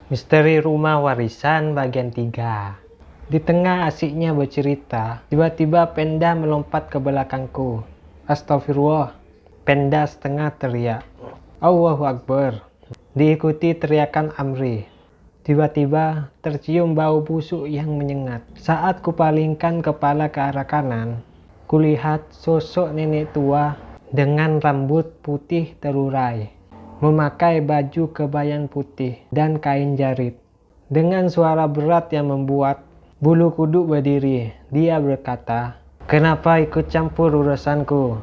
Misteri Rumah Warisan bagian 3. Di tengah asiknya bercerita, tiba-tiba Penda melompat ke belakangku. Astagfirullah, Penda setengah teriak. Allahu Akbar. Diikuti teriakan Amri. Tiba-tiba tercium bau busuk yang menyengat. Saat kupalingkan kepala ke arah kanan, kulihat sosok nenek tua dengan rambut putih terurai, memakai baju kebaya putih dan kain jarit. Dengan suara berat yang membuat bulu kuduk berdiri, dia berkata, "Kenapa ikut campur urusanku?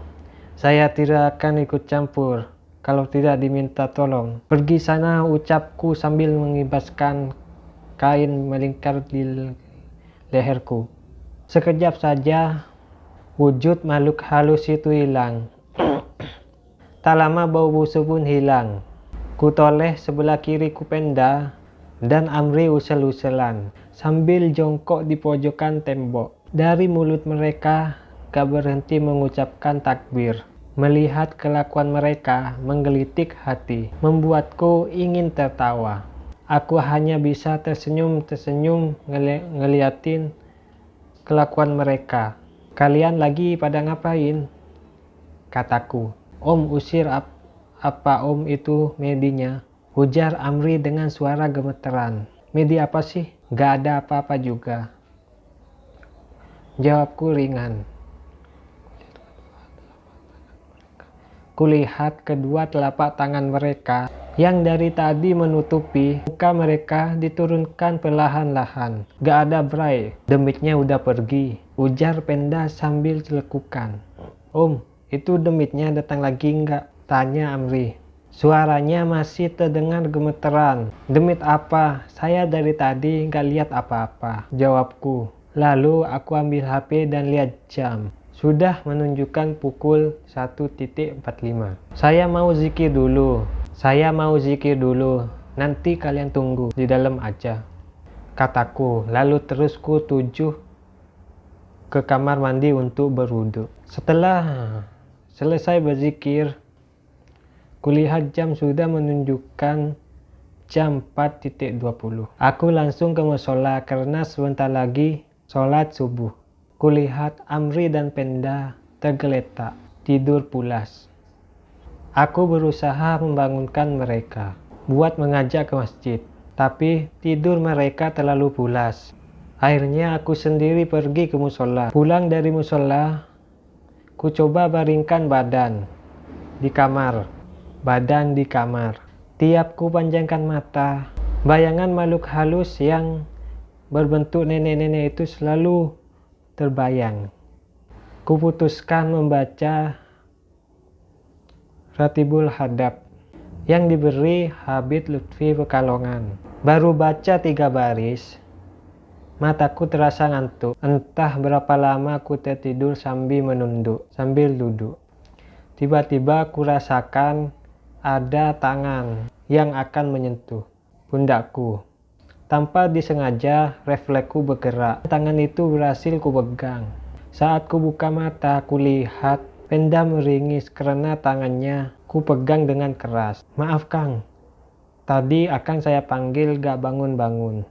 Saya tidak akan ikut campur kalau tidak diminta tolong. Pergi sana," ucapku sambil mengibaskan kain melingkar di leherku. Sekejap saja wujud makhluk halus itu hilang. Tak lama bau busuk pun hilang. Kutoleh sebelah kiriku Penda dan Amri usel-uselan sambil jongkok di pojokan tembok. Dari mulut mereka gak berhenti mengucapkan takbir. Melihat kelakuan mereka menggelitik hati, membuatku ingin tertawa. Aku hanya bisa tersenyum ngeliatin kelakuan mereka. "Kalian lagi pada ngapain?" kataku. "Om usir apa om itu medinya?" ujar Amri dengan suara gemeteran. "Medi apa sih? Gak ada apa-apa juga," jawabku ringan. Kulihat kedua telapak tangan mereka yang dari tadi menutupi muka mereka diturunkan perlahan-lahan. "Gak ada bray, demitnya udah pergi," ujar Penda sambil celekukan. "Om, itu demitnya datang lagi nggak?" tanya Amri. Suaranya masih terdengar gemeteran. "Demit apa? Saya dari tadi nggak lihat apa-apa," jawabku. Lalu aku ambil HP dan lihat jam. Sudah menunjukkan pukul 1.45. "Saya mau zikir dulu. Nanti kalian tunggu di dalam aja," kataku. Lalu terus ku tuju ke kamar mandi untuk berwudu. Setelah selesai berzikir, kulihat jam sudah menunjukkan jam 4.20. Aku langsung ke musola karena sebentar lagi sholat subuh. Kulihat Amri dan Penda tergeletak, tidur pulas. Aku berusaha membangunkan mereka buat mengajak ke masjid, tapi tidur mereka terlalu pulas. Akhirnya aku sendiri pergi ke musola. Pulang dari musola, ku coba baringkan badan di kamar. Tiap ku panjangkan mata, bayangan makhluk halus yang berbentuk nenek-nenek itu selalu terbayang. Kuputuskan membaca Ratibul Hadab yang diberi Habib Lutfi Pekalongan. Baru baca 3 baris, mataku terasa ngantuk. Entah berapa lama aku tertidur sambil duduk. Tiba-tiba ku rasakan ada tangan yang akan menyentuh pundakku. Tanpa disengaja, refleksku bergerak. Tangan itu berhasil ku pegang. Saat ku buka mata, ku lihat Penda meringis karena tangannya ku pegang dengan keras. "Maaf Kang, tadi akan saya panggil gak bangun.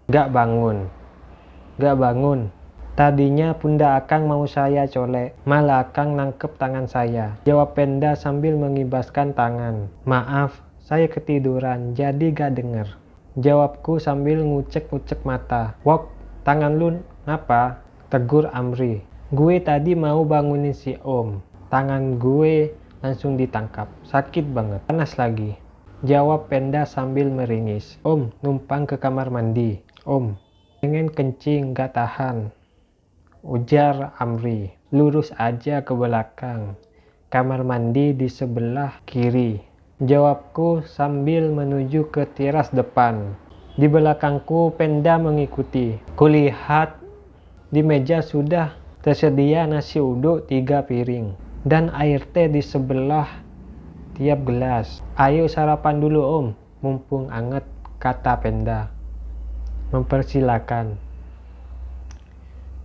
Tadinya pundak Akang mau saya colek, malah Akang nangkep tangan saya," jawab Penda sambil mengibaskan tangan. "Maaf, saya ketiduran jadi gak denger," jawabku sambil ngucek-ngucek mata. "Wok, tangan lu ngapa?" tegur Amri. "Gue tadi mau bangunin si Om, tangan gue langsung ditangkap. Sakit banget, panas lagi," jawab Penda sambil meringis. "Om numpang ke kamar mandi, Om. Pengen kencing gak tahan," ujar Amri. "Lurus aja ke belakang. Kamar mandi di sebelah kiri," jawabku sambil menuju ke teras depan. Di belakangku Penda mengikuti. Kulihat di meja sudah tersedia nasi uduk 3 piring dan air teh di sebelah tiap gelas. "Ayo sarapan dulu Om, mumpung anget," kata Penda. "Mempersilakan."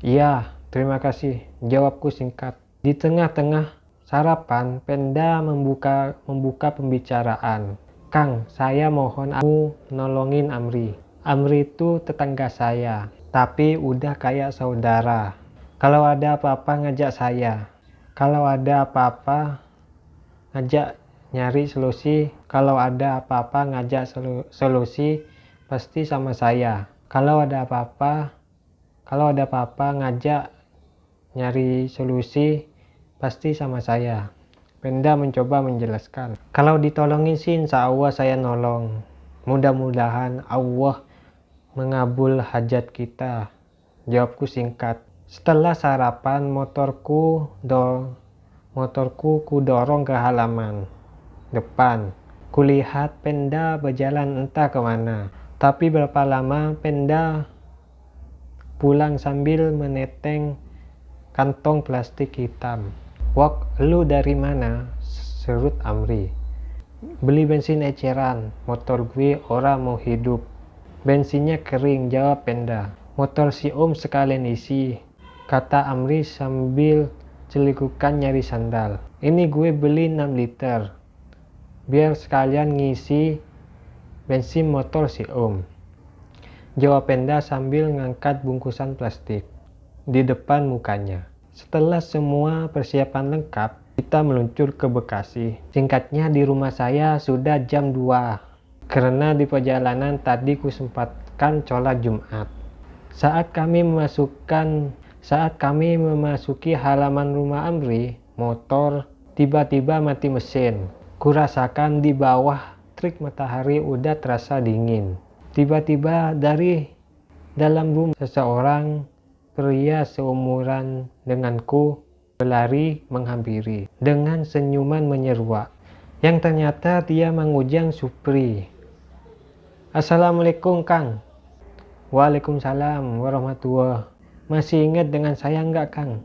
"Iya, terima kasih," jawabku singkat. Di tengah-tengah sarapan, Penda membuka pembicaraan. "Kang, saya mohon aku nolongin Amri. Amri itu tetangga saya, tapi udah kayak saudara. Kalau ada apa-apa ngajak saya. Kalau ada apa-apa ngajak nyari solusi. Kalau ada apa-apa ngajak solusi pasti sama saya. Kalau ada apa-apa ngajak nyari solusi pasti sama saya. Penda mencoba menjelaskan. Kalau ditolongin sih insya Allah saya nolong. Mudah-mudahan Allah mengabul hajat kita. Jawabku singkat. Setelah sarapan motorku ku dorong ke halaman depan. Kulihat Penda berjalan entah kemana. Tapi berapa lama Penda pulang sambil meneteng kantong plastik hitam. Wok, lu dari mana? Serut Amri. Beli bensin eceran, motor gue ora mau hidup. Bensinnya kering, jawab Penda. Motor si Om sekalian isi, kata Amri sambil celikukan nyari sandal. Ini gue beli 6 liter, biar sekalian ngisi bensin motor si Om, jawab Penda sambil ngangkat bungkusan plastik di depan mukanya. Setelah semua persiapan lengkap, kita meluncur ke Bekasi. Singkatnya di rumah saya sudah jam 2, karena di perjalanan tadi ku sempatkan sholat Jumat. Saat kami memasuki halaman rumah Amri, motor tiba-tiba mati mesin. Kurasakan di bawah terik matahari udah terasa dingin. Tiba-tiba dari dalam rumah seseorang pria seumuran denganku berlari menghampiri dengan senyuman menyeruak, yang ternyata dia Mang Ujang Supri. Assalamualaikum Kang. Waalaikumsalam warahmatullah. Masih ingat dengan saya enggak Kang?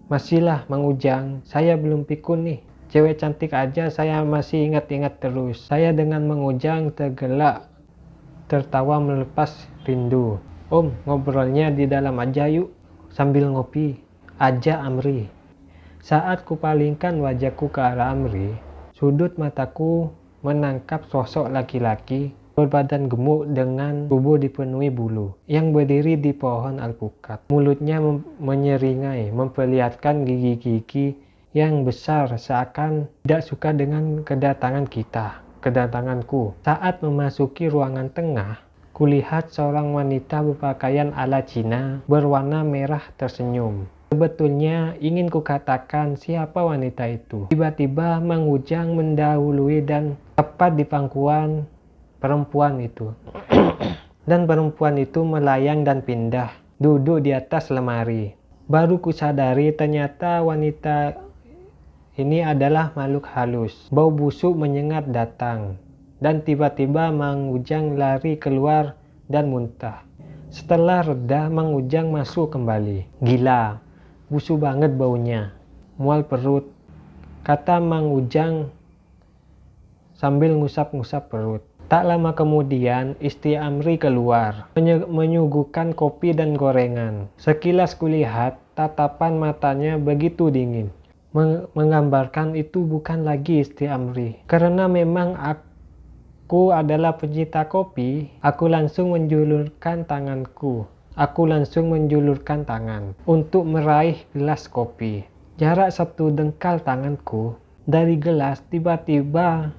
Masihlah Mang Ujang, saya belum pikun nih. Cewek cantik aja saya masih ingat-ingat terus. Saya dengan Mang Ujang tergelak tertawa melepas rindu. Om, ngobrolnya di dalam aja yuk, sambil ngopi, aja Amri. Saat kupalingkan wajahku ke arah Amri, sudut mataku menangkap sosok laki-laki berbadan gemuk dengan tubuh dipenuhi bulu yang berdiri di pohon alpukat. Mulutnya menyeringai, memperlihatkan gigi-gigi yang besar seakan tidak suka dengan kedatanganku. Saat memasuki ruangan tengah, kulihat seorang wanita berpakaian ala Cina berwarna merah tersenyum. Sebetulnya ingin kukatakan siapa wanita itu. Tiba-tiba Mang Ujang mendahului dan tepat di pangkuan perempuan itu. Dan perempuan itu melayang dan pindah, duduk di atas lemari. Baru kusadari ternyata wanita ini adalah makhluk halus. Bau busuk menyengat datang, dan tiba-tiba Mang Ujang lari keluar dan muntah. Setelah reda, Mang Ujang masuk kembali. Gila, busuk banget baunya, mual perut, kata Mang Ujang sambil ngusap-ngusap perut. Tak lama kemudian, istri Amri keluar, menyuguhkan kopi dan gorengan. Sekilas kulihat, tatapan matanya begitu dingin, menggambarkan itu bukan lagi istri Amri. Karena memang aku adalah pencinta kopi, aku langsung menjulurkan tangan untuk meraih gelas kopi. Jarak 1 dengkal tanganku dari gelas, tiba-tiba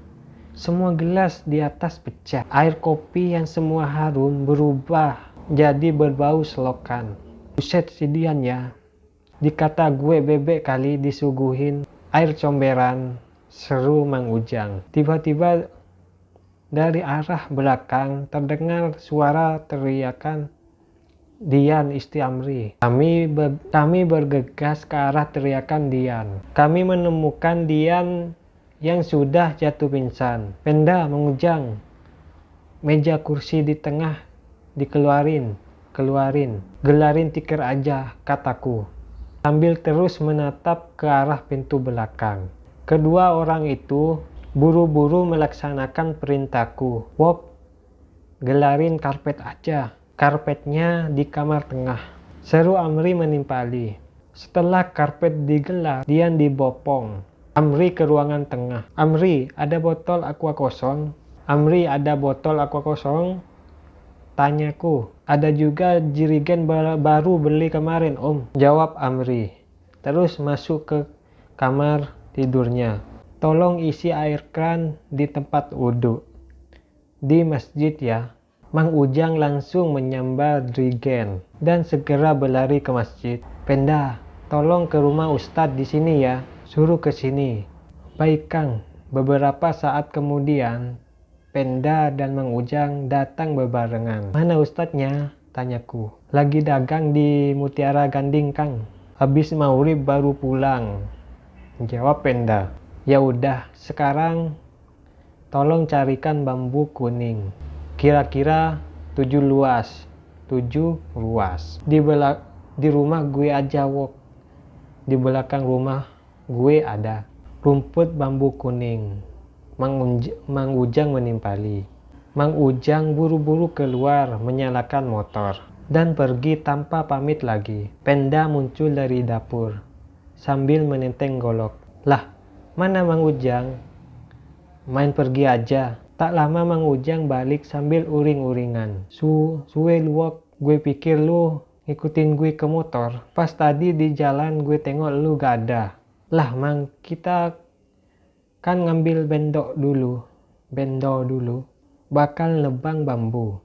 semua gelas di atas pecah. Air kopi yang semua harum berubah jadi berbau selokan. Buset sidian ya, dikata gue bebek kali disuguhin air comberan, seru Mang Ujang. Tiba-tiba dari arah belakang terdengar suara teriakan Dian, istri Amri. Kami bergegas ke arah teriakan Dian. Kami menemukan Dian yang sudah jatuh pingsan. Penda, Mang Ujang, meja kursi di tengah dikeluarin. Gelarin tikar aja, kataku, sambil terus menatap ke arah pintu belakang. Kedua orang itu buru-buru melaksanakan perintahku. Wop, gelarin karpet aja. Karpetnya di kamar tengah, seru Amri menimpali. Setelah karpet digelar, Dian dibopong Amri ke ruangan tengah. Amri, ada botol aqua kosong? Amri, ada botol aqua kosong? Tanyaku. Ada juga jirigen baru beli kemarin om, jawab Amri. Terus masuk ke kamar tidurnya. Tolong isi air kran di tempat wudhu di masjid ya. Mang Ujang langsung menyambar jirigen dan segera berlari ke masjid. Penda, tolong ke rumah Ustadz di sini ya. Suruh ke sini. Baik Kang. Beberapa saat kemudian, Penda dan Mang Ujang datang berbarengan. Mana Ustadznya? Tanyaku. Lagi dagang di Mutiara Ganding Kang. Habis maghrib baru pulang. Jawab Penda. Ya udah, sekarang tolong carikan bambu kuning. Kira-kira 7 luas. 7 luas. Di rumah gue aja wok. Di belakang rumah gue ada rumput bambu kuning. Mang Ujang menimpali. Mang Ujang buru-buru keluar menyalakan motor dan pergi tanpa pamit lagi. Penda muncul dari dapur sambil menenteng golok. Lah, mana Mang Ujang? Main pergi aja. Tak lama Mang Ujang balik sambil uring-uringan. Suwe luwak, gue pikir lu ngikutin gue ke motor. Pas tadi di jalan gue tengok lu gak ada. Lah Mang, kita kan ngambil bendo dulu. Bakal nebang bambu.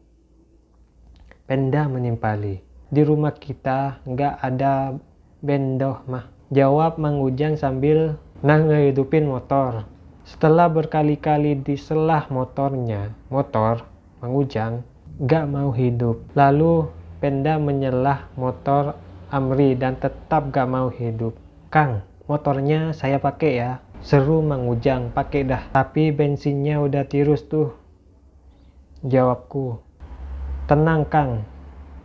Penda menimpali. Di rumah kita nggak ada bendo mah. Jawab Mang Ujang sambil ngehidupin motor. Setelah berkali-kali diselah motor Mang Ujang nggak mau hidup. Lalu Penda menyelah motor Amri dan tetap gak mau hidup. Kang, motornya saya pakai ya. Seru Mang Ujang, pakai dah. Tapi bensinnya udah tirus tuh. Jawabku. Tenang Kang,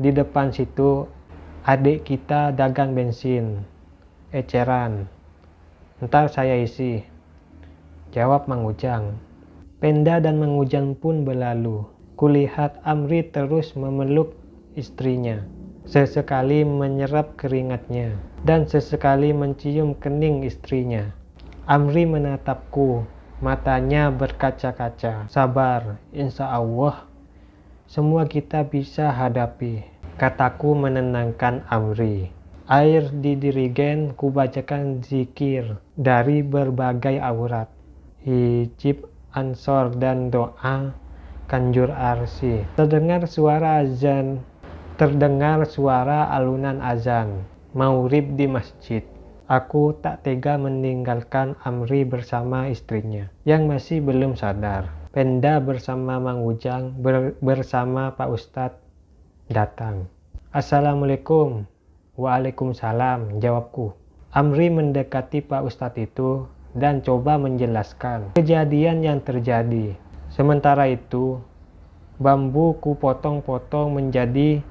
di depan situ adik kita dagang bensin. Eceran. Ntar saya isi. Jawab Mang Ujang. Penda dan Mang Ujang pun berlalu. Kulihat Amri terus memeluk istrinya. Sesekali menyerap keringatnya dan sesekali mencium kening istrinya. Amri menatapku, matanya berkaca-kaca. Sabar, insya Allah semua kita bisa hadapi, kataku menenangkan Amri. Air di dirigen kubacakan zikir dari berbagai aurat, hijib ansor dan doa kanjur arsi. Terdengar suara alunan azan maghrib di masjid. Aku tak tega meninggalkan Amri bersama istrinya yang masih belum sadar. Penda bersama Mang Ujang bersama Pak Ustadz datang. Assalamualaikum. Waalaikumsalam, jawabku. Amri mendekati Pak Ustadz itu dan coba menjelaskan kejadian yang terjadi. Sementara itu, bambu ku potong-potong menjadi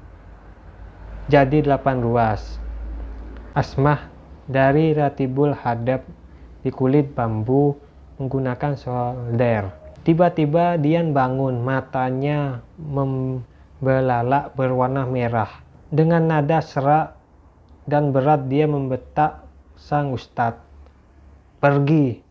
8 ruas. Asmah dari Ratibul Hadab di kulit bambu menggunakan solder. Tiba-tiba Dian bangun, matanya membelalak berwarna merah. Dengan nada serak dan berat dia membentak sang ustadz. Pergi.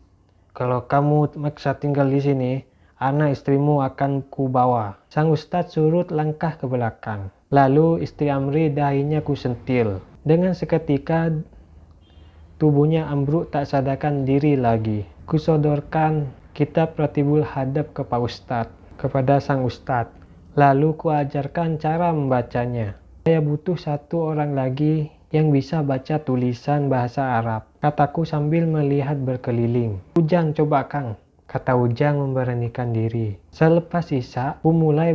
Kalau kamu maksa tinggal di sini, anak istrimu akan kubawa. Sang ustadz surut langkah ke belakang. Lalu istri Amri dahinya kusentil. Dengan seketika tubuhnya ambruk tak sadarkan diri lagi. Kusodorkan kitab Ratibul Hadab ke Pak Ustadz, kepada sang ustadz. Lalu kuajarkan cara membacanya. Saya butuh satu orang lagi yang bisa baca tulisan bahasa Arab, kataku sambil melihat berkeliling. Ujang, coba Kang, kata Ujang memberanikan diri. Selepas isya, ku mulai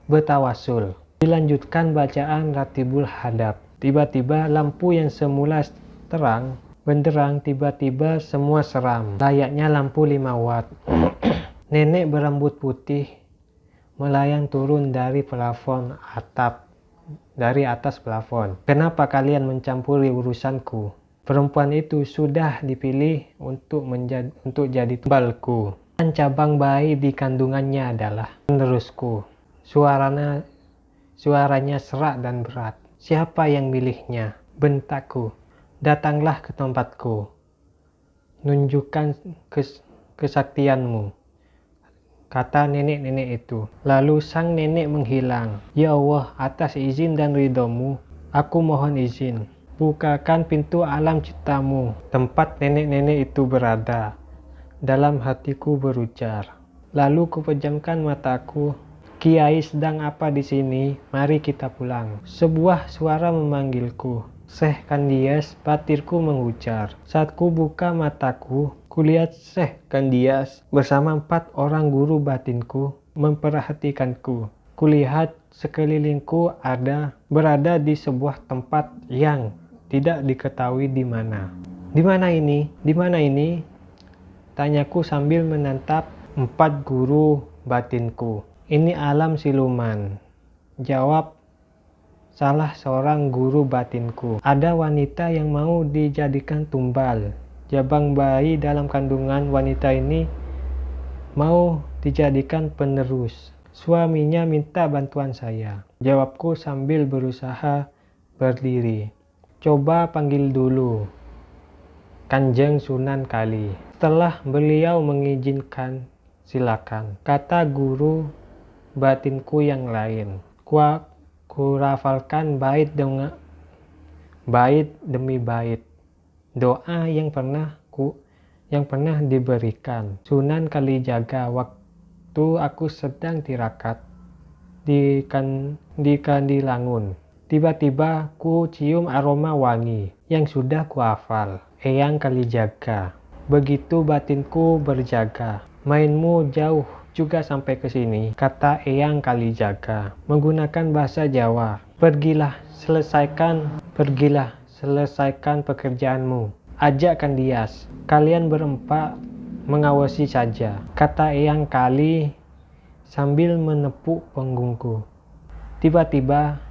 bertawasul. Dilanjutkan bacaan Ratibul Hadab. Tiba-tiba lampu yang semula terang benderang tiba-tiba semua seram, layaknya lampu 5 watt. Nenek berambut putih melayang turun dari plafon atap, dari atas plafon. Kenapa kalian mencampuri urusanku? Perempuan itu sudah dipilih untuk jadi tumbalku. Dan cabang bayi di kandungannya adalah penerusku. Suaranya serak dan berat. Siapa yang milihnya? Bentakku. Datanglah ke tempatku. Nunjukkan kesaktianmu. kata nenek-nenek itu. Lalu sang nenek menghilang. Ya Allah, atas izin dan ridhomu, aku mohon izin. Bukakan pintu alam ciptamu, tempat nenek-nenek itu berada. Dalam hatiku berujar. Lalu kupejamkan mataku. Kiai sedang apa di sini? Mari kita pulang. Sebuah suara memanggilku. Syekh Kandias, batirku mengujar. Saat ku buka mataku, kulihat Syekh Kandias bersama 4 orang guru batinku memperhatikanku. Kulihat sekelilingku berada di sebuah tempat yang tidak diketahui di mana. Di mana ini? Di mana ini? Tanyaku sambil menatap 4 guru batinku. Ini alam siluman. Jawab salah seorang guru batinku. Ada wanita yang mau dijadikan tumbal. Jabang bayi dalam kandungan wanita ini mau dijadikan penerus. Suaminya minta bantuan saya. Jawabku sambil berusaha berdiri. Coba panggil dulu Kanjeng Sunan Kali. Setelah beliau mengizinkan, silakan, kata guru batinku yang lain. Kurafalkan bait demi bait doa yang pernah diberikan Sunan Kalijaga waktu aku sedang tirakat di Kandilangun. Tiba-tiba ku cium aroma wangi yang sudah kuhafal. Eyang Kalijaga, begitu batinku berjaga. Mainmu jauh juga sampai ke sini, kata Eyang Kalijaga menggunakan bahasa Jawa. Pergilah selesaikan pekerjaanmu. Ajak Kandias, kalian berempat mengawasi saja, kata Eyang Kali sambil menepuk punggungku. Tiba-tiba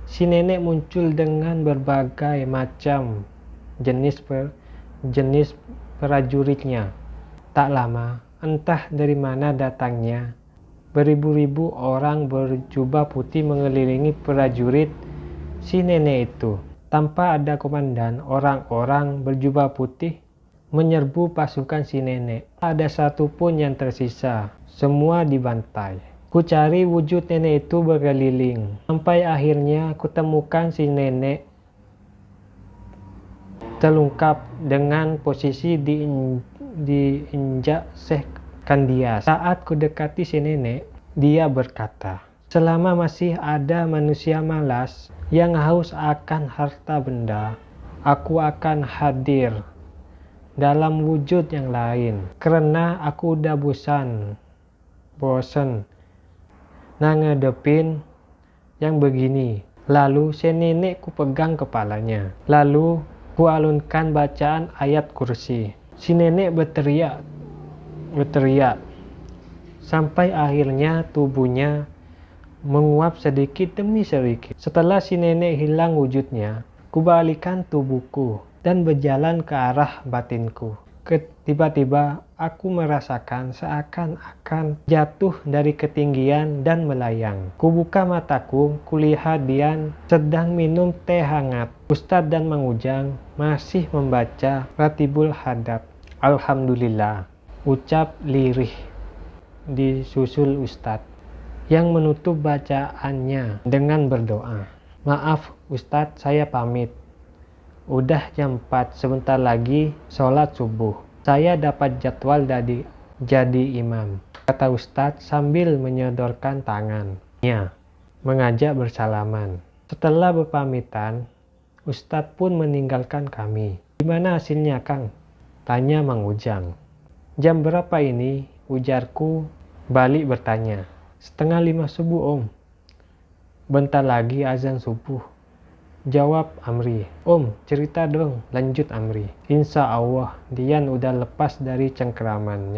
si nenek muncul dengan berbagai macam jenis prajuritnya. Tak lama, entah dari mana datangnya, beribu-ribu orang berjubah putih mengelilingi prajurit si nenek itu. Tanpa ada komandan, orang-orang berjubah putih menyerbu pasukan si nenek. Tak ada satupun yang tersisa, semua dibantai. Ku cari wujud nenek itu berkeliling, sampai akhirnya kutemukan si nenek terlungkap dengan posisi diinjak Syekh Kandias. Saat ku dekati si nenek, dia berkata, selama masih ada manusia malas yang haus akan harta benda, aku akan hadir dalam wujud yang lain. Karena aku udah bosen ngadepin yang begini. Lalu si nenek ku pegang kepalanya. Lalu ku alunkan bacaan ayat kursi. Si nenek berteriak sampai akhirnya tubuhnya menguap sedikit demi sedikit. Setelah si nenek hilang wujudnya, ku balikan tubuhku dan berjalan ke arah batinku. Tiba-tiba aku merasakan seakan-akan jatuh dari ketinggian dan melayang. Ku buka mataku, kulihat Dian sedang minum teh hangat. Ustadz dan Mang Ujang masih membaca Ratibul Hadap. Alhamdulillah, ucap lirih disusul Ustadz yang menutup bacaannya dengan berdoa. Maaf Ustadz, saya pamit. Udah jam 4, sebentar lagi sholat subuh. Saya dapat jadwal jadi imam, kata Ustadz sambil menyodorkan tangannya mengajak bersalaman. Setelah berpamitan, Ustadz pun meninggalkan kami. Gimana hasilnya Kang? Tanya Mang Ujang. Jam berapa ini? Ujarku balik bertanya. 4:30 subuh Om. Bentar lagi azan subuh. Jawab Amri. Om, cerita dong, lanjut Amri. Insya Allah, Dian udah lepas dari cengkraman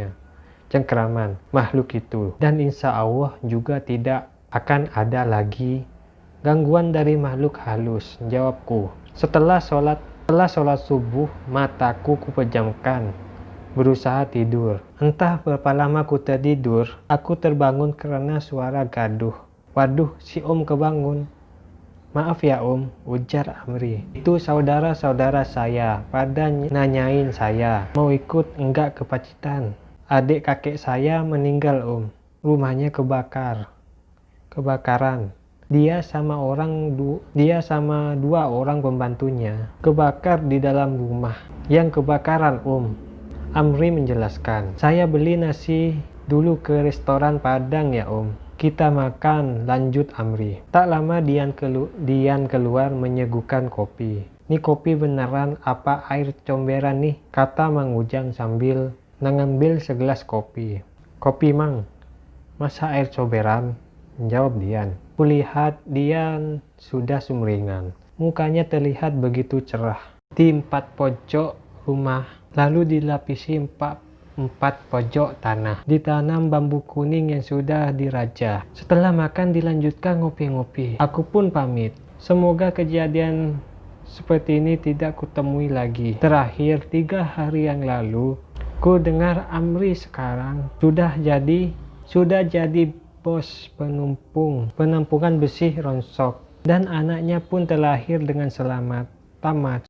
makhluk itu. Dan insya Allah juga tidak akan ada lagi gangguan dari makhluk halus, jawabku. Setelah sholat subuh, mataku kupejamkan, berusaha tidur. Entah berapa lama ku tertidur, aku terbangun karena suara gaduh. Waduh, si Om kebangun. Maaf ya Om, ujar Amri. Itu saudara-saudara saya pada nanyain saya mau ikut enggak ke Pacitan. Adik kakek saya meninggal, Om. Rumahnya kebakaran. Dia sama dua orang pembantunya kebakar di dalam rumah yang kebakaran, Om. Amri menjelaskan. Saya beli nasi dulu ke restoran Padang ya, Om. Kita makan, lanjut Amri. Tak lama Dian keluar menyuguhkan kopi. Ini kopi beneran apa air comberan nih? Kata Mang Ujang sambil mengambil segelas kopi. Kopi, Mang. Masa air comberan? Jawab Dian. Kulihat Dian sudah sumringah. Mukanya terlihat begitu cerah. Di 4 pojok rumah, lalu dilapisi empat pojok tanah. Ditanam bambu kuning yang sudah dirajah. Setelah makan dilanjutkan ngopi-ngopi. Aku pun pamit. Semoga kejadian seperti ini tidak kutemui lagi. Terakhir 3 hari yang lalu, ku dengar Amri sekarang sudah jadi bos penampungan besi Ronsok, dan anaknya pun terlahir dengan selamat. Tamat.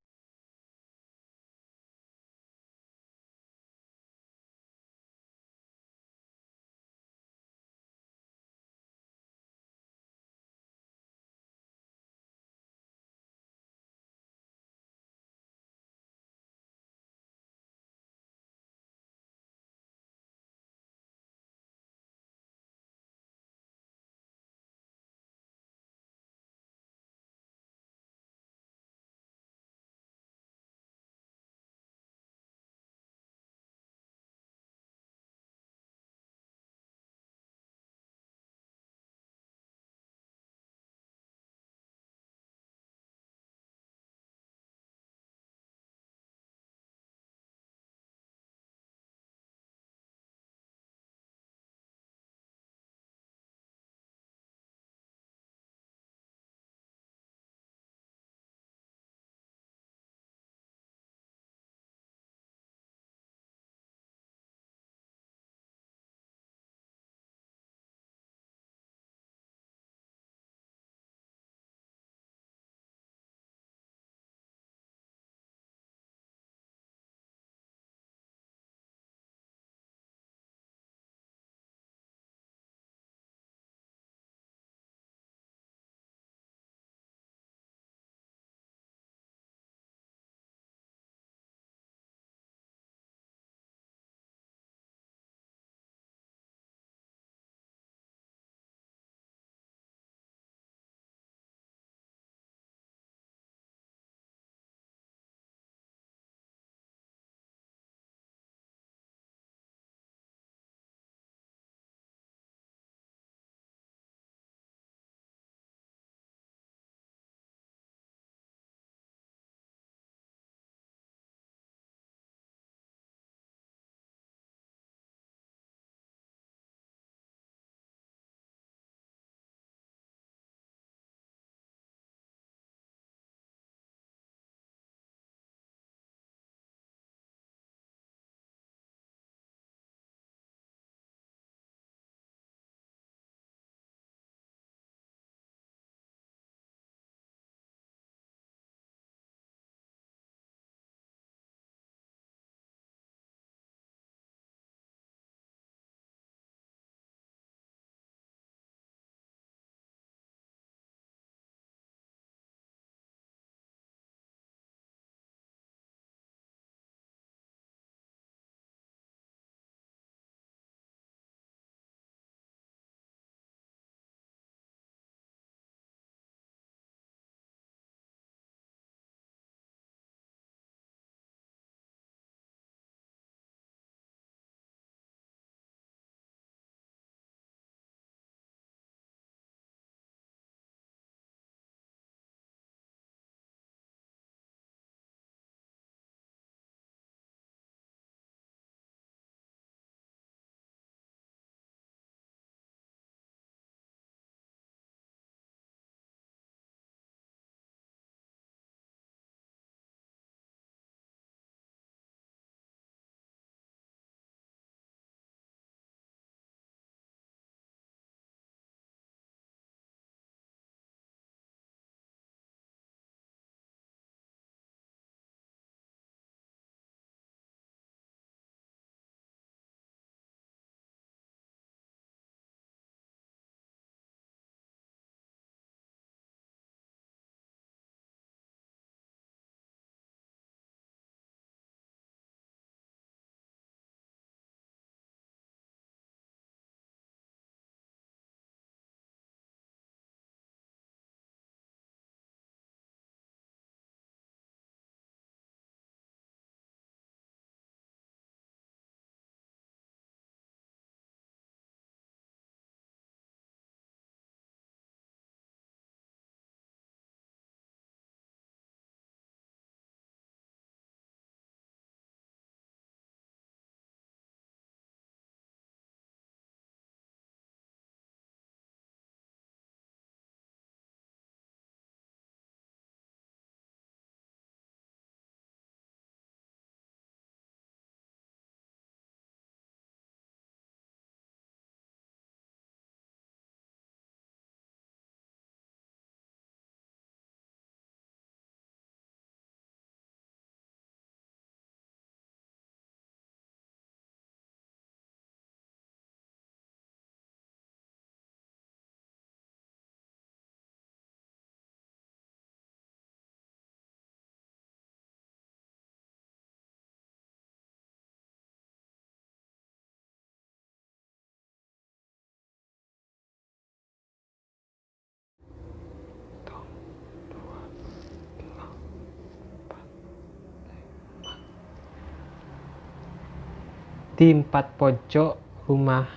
di 4 pojok rumah.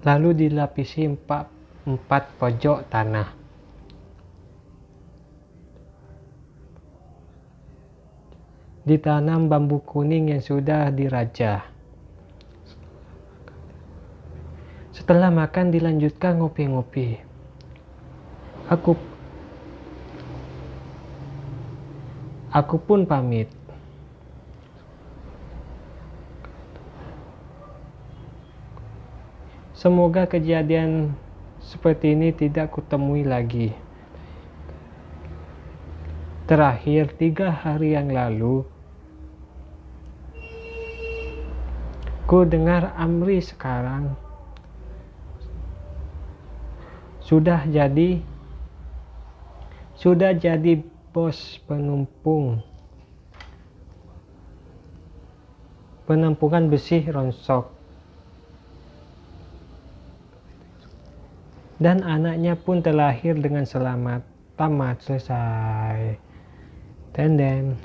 Lalu dilapisi 4 pojok tanah. Ditanam bambu kuning yang sudah dirajah. Setelah makan dilanjutkan ngopi-ngopi. Aku pun pamit. Semoga kejadian seperti ini tidak kutemui lagi. Terakhir 3 hari yang lalu, ku dengar Amri sekarang sudah jadi bos penampungan besi Ronsok, dan anaknya pun terlahir dengan selamat. Tamat, selesai. Tenden.